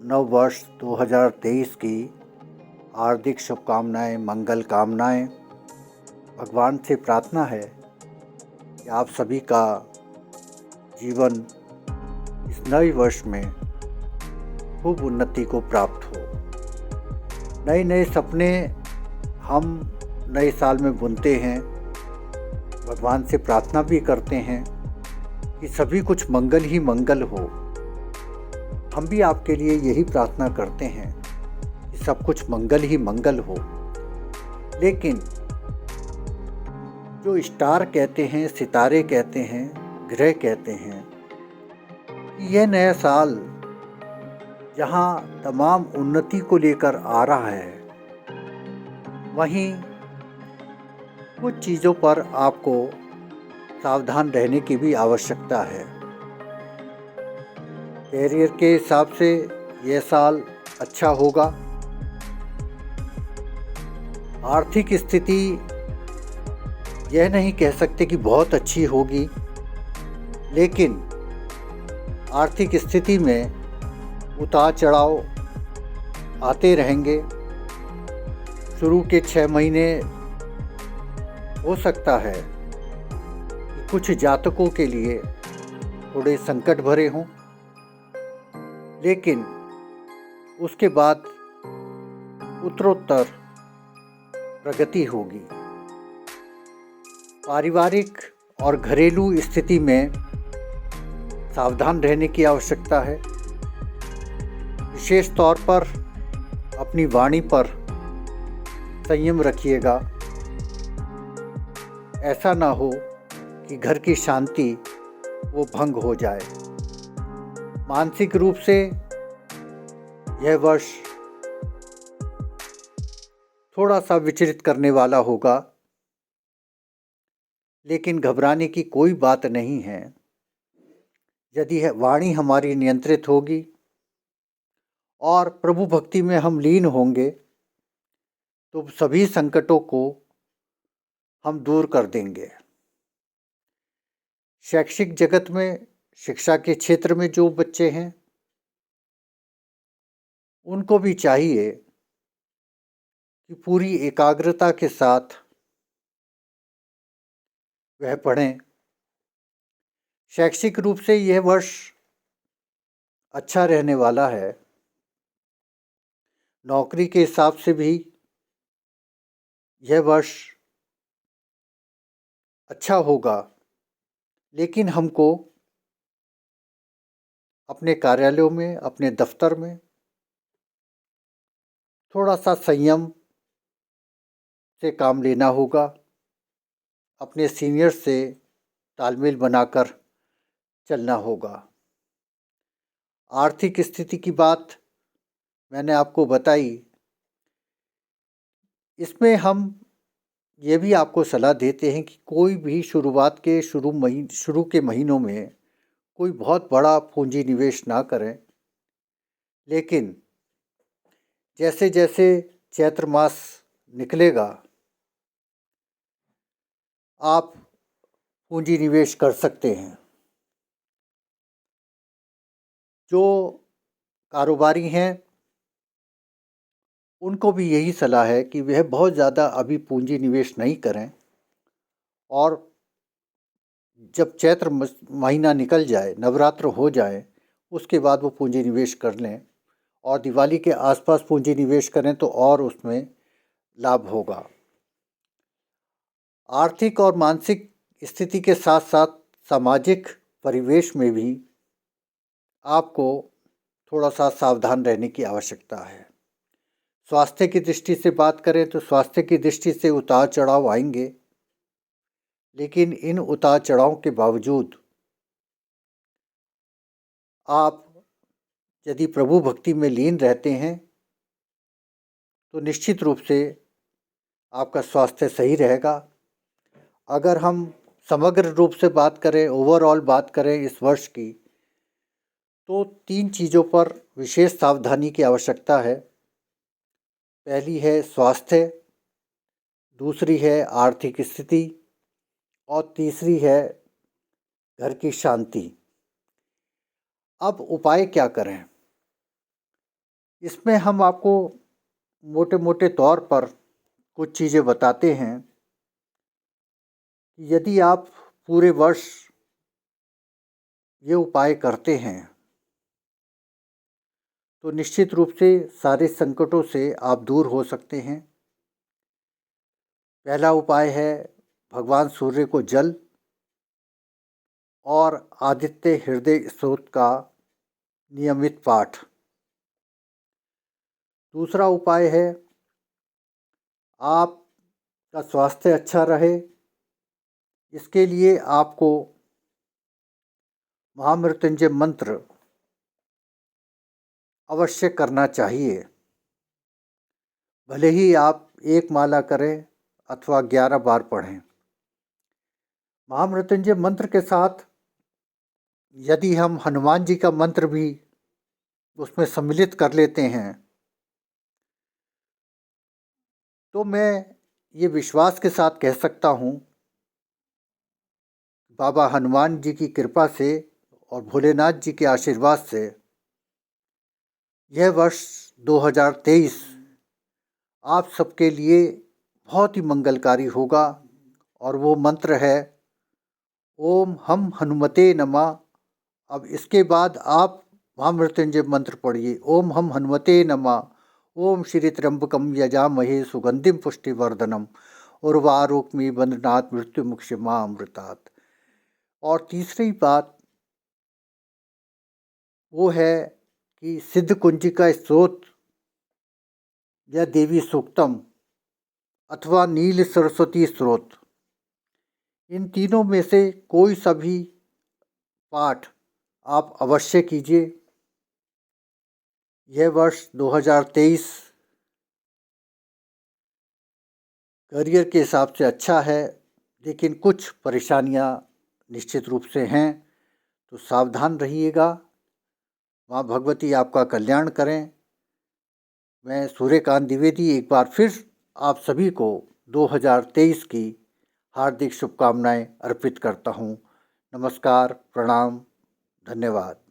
नव वर्ष 2023 की हार्दिक शुभकामनाएं, मंगल कामनाएं। भगवान से प्रार्थना है कि आप सभी का जीवन इस नए वर्ष में खूब उन्नति को प्राप्त हो। नए नए सपने हम नए साल में बुनते हैं। भगवान से प्रार्थना भी करते हैं कि सभी कुछ मंगल ही मंगल हो। हम भी आपके लिए यही प्रार्थना करते हैं कि सब कुछ मंगल ही मंगल हो। लेकिन जो स्टार कहते हैं, सितारे कहते हैं, ग्रह कहते हैं कि यह नया साल जहाँ तमाम उन्नति को लेकर आ रहा है, वहीं कुछ चीज़ों पर आपको सावधान रहने की भी आवश्यकता है। कैरियर के हिसाब से यह साल अच्छा होगा। आर्थिक स्थिति यह नहीं कह सकते कि बहुत अच्छी होगी, लेकिन आर्थिक स्थिति में उतार चढ़ाव आते रहेंगे। शुरू के 6 महीने हो सकता है कि कुछ जातकों के लिए थोड़े संकट भरे हों, लेकिन उसके बाद उत्तरोत्तर प्रगति होगी। पारिवारिक और घरेलू स्थिति में सावधान रहने की आवश्यकता है। विशेष तौर पर अपनी वाणी पर संयम रखिएगा। ऐसा ना हो कि घर की शांति वो भंग हो जाए। मानसिक रूप से यह वर्ष थोड़ा सा विचलित करने वाला होगा, लेकिन घबराने की कोई बात नहीं है। यदि वाणी हमारी नियंत्रित होगी और प्रभु भक्ति में हम लीन होंगे तो सभी संकटों को हम दूर कर देंगे। शैक्षिक जगत में, शिक्षा के क्षेत्र में जो बच्चे हैं, उनको भी चाहिए कि पूरी एकाग्रता के साथ वह पढ़ें। शैक्षिक रूप से यह वर्ष अच्छा रहने वाला है। नौकरी के हिसाब से भी यह वर्ष अच्छा होगा, लेकिन हमको अपने कार्यालयों में, अपने दफ्तर में थोड़ा सा संयम से काम लेना होगा। अपने सीनियर से तालमेल बनाकर चलना होगा। आर्थिक स्थिति की बात मैंने आपको बताई। इसमें हम ये भी आपको सलाह देते हैं कि कोई भी शुरुआत के शुरू के महीनों में कोई बहुत बड़ा पूंजी निवेश ना करें, लेकिन जैसे जैसे चैत्र मास निकलेगा आप पूंजी निवेश कर सकते हैं। जो कारोबारी हैं उनको भी यही सलाह है कि वह बहुत ज़्यादा अभी पूंजी निवेश नहीं करें, और जब चैत्र महीना निकल जाए, नवरात्र हो जाए, उसके बाद वो पूंजी निवेश कर लें, और दिवाली के आसपास पूंजी निवेश करें तो और उसमें लाभ होगा। आर्थिक और मानसिक स्थिति के साथ साथ सामाजिक परिवेश में भी आपको थोड़ा सा सावधान रहने की आवश्यकता है। स्वास्थ्य की दृष्टि से बात करें तो स्वास्थ्य की दृष्टि से उतार चढ़ाव आएंगे, लेकिन इन उतार चढ़ाव के बावजूद आप यदि प्रभु भक्ति में लीन रहते हैं तो निश्चित रूप से आपका स्वास्थ्य सही रहेगा। अगर हम समग्र रूप से बात करें, ओवरऑल बात करें इस वर्ष की, तो 3 चीज़ों पर विशेष सावधानी की आवश्यकता है। पहली है स्वास्थ्य, दूसरी है आर्थिक स्थिति, और तीसरी है घर की शांति। अब उपाय क्या करें? इसमें हम आपको मोटे मोटे तौर पर कुछ चीज़ें बताते हैं कि यदि आप पूरे वर्ष ये उपाय करते हैं तो निश्चित रूप से सारे संकटों से आप दूर हो सकते हैं। पहला उपाय है भगवान सूर्य को जल और आदित्य हृदय स्तोत्र का नियमित पाठ। दूसरा उपाय है आपका स्वास्थ्य अच्छा रहे, इसके लिए आपको महामृत्युंजय मंत्र अवश्य करना चाहिए। भले ही आप एक माला करें अथवा 11 बार पढ़ें। महामृत्युंजय मंत्र के साथ यदि हम हनुमान जी का मंत्र भी उसमें सम्मिलित कर लेते हैं तो मैं ये विश्वास के साथ कह सकता हूँ बाबा हनुमान जी की कृपा से और भोलेनाथ जी के आशीर्वाद से यह वर्ष 2023 आप सबके लिए बहुत ही मंगलकारी होगा। और वो मंत्र है ओम हम हनुमते नमः। अब इसके बाद आप महामृत्युंजय मंत्र पढ़िए। ओम हम हनुमते नमः। ओम श्री त्र्यंबकम यजामहे सुगंधिम पुष्टिवर्धनम उर्वारुकमी बंधनात् मृत्युमुक्षमामृतात्। और तीसरी बात वो है कि सिद्ध कुंजिका स्तोत्र या देवी सूक्तम अथवा नील सरस्वती स्तोत्र, इन तीनों में से कोई सा भी पाठ आप अवश्य कीजिए। यह वर्ष 2023 करियर के हिसाब से अच्छा है, लेकिन कुछ परेशानियां निश्चित रूप से हैं, तो सावधान रहिएगा। माँ भगवती आपका कल्याण करें। मैं सूर्यकांत द्विवेदी एक बार फिर आप सभी को 2023 की हार्दिक शुभकामनाएं अर्पित करता हूँ। नमस्कार, प्रणाम, धन्यवाद।